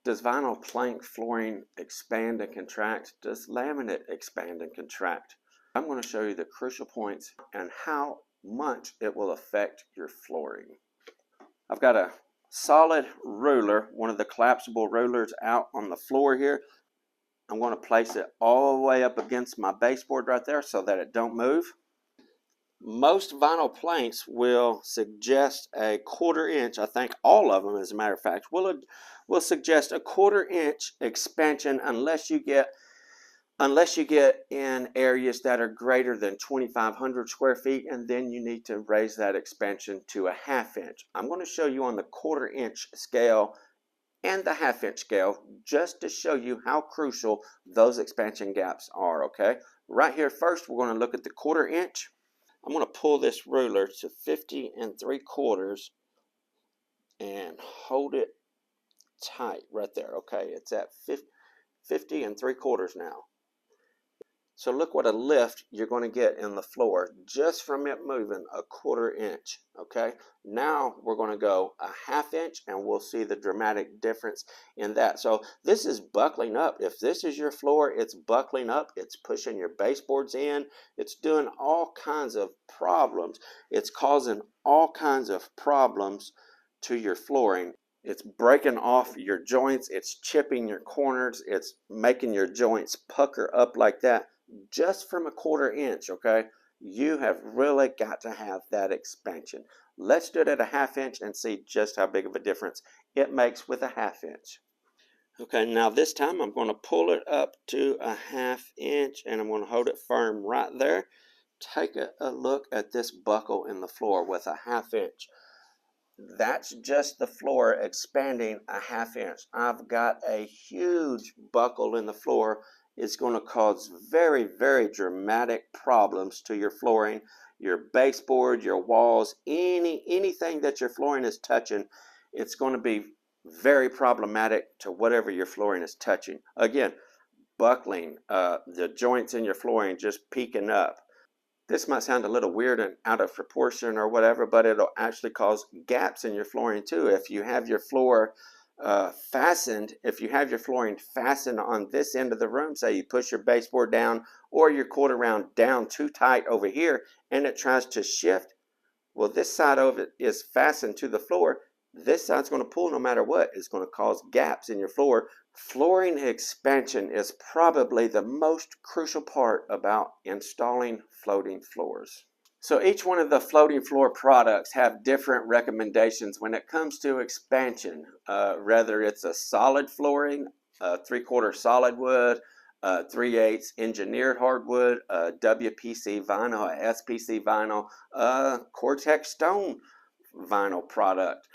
Does vinyl plank flooring expand and contract? Does laminate expand and contract? I'm going to show you the crucial points and how much it will affect your flooring. I've got a solid ruler, one of the collapsible rulers, out on the floor here. I'm going to place it all the way up against my baseboard right there so that it don't move. Most vinyl planks will suggest a 1/4 inch. I think all of them, as a matter of fact, will suggest a 1/4 inch expansion unless you get in areas that are greater than 2,500 square feet, and then you need to raise that expansion to a 1/2 inch. I'm going to show you on the 1/4 inch scale and the 1/2 inch scale just to show you how crucial those expansion gaps are, okay? Right here first, we're going to look at the 1/4 inch. I'm going to pull this ruler to 50 3/4 and hold it tight right there, okay? It's at 50 3/4 now. So look what a lift you're going to get in the floor just from it moving a 1/4 inch, okay? Now we're going to go a 1/2 inch and we'll see the dramatic difference in that. So this is buckling up. If this is your floor, it's buckling up. It's pushing your baseboards in. It's doing all kinds of problems. It's causing all kinds of problems to your flooring. It's breaking off your joints. It's chipping your corners. It's making your joints pucker up like that. Just from a 1/4 inch, okay? You have really got to have that expansion. Let's do it at a 1/2 inch and see just how big of a difference it makes with a 1/2 inch. Okay, now this time I'm going to pull it up to a 1/2 inch and I'm going to hold it firm right there. Take a look at this buckle in the floor with a 1/2 inch. That's just the floor expanding a 1/2 inch. I've got a huge buckle in the floor. It's going to cause very, very dramatic problems to your flooring, your baseboard, your walls, anything that your flooring is touching. It's going to be very problematic to whatever your flooring is touching. Again, buckling, the joints in your flooring just peeking up. This might sound a little weird and out of proportion or whatever, but it'll actually cause gaps in your flooring too. If you have your floor if you have your flooring fastened on this end of the room, say you push your baseboard down or your 1/4 round down too tight over here and it tries to shift, well, this side of it is fastened to the floor. This side's going to pull no matter what. It's going to cause gaps in your floor. Flooring expansion is probably the most crucial part about installing floating floors. So each one of the floating floor products have different recommendations when it comes to expansion, whether it's a solid flooring, 3/4 solid wood, 3/8 engineered hardwood, WPC vinyl, SPC vinyl, Cortex stone vinyl product,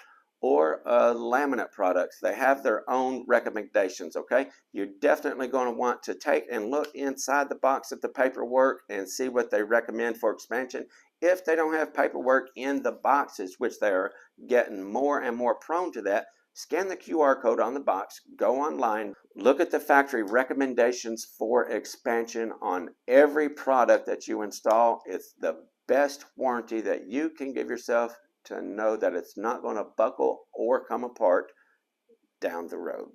or laminate products. They have their own recommendations, okay? You're definitely going to want to take and look inside the box at the paperwork and see what they recommend for expansion. If they don't have paperwork in the boxes, which they are getting more and more prone to that, scan the QR code on the box, go online, look at the factory recommendations for expansion on every product that you install. It's the best warranty that you can give yourself to know that it's not going to buckle or come apart down the road.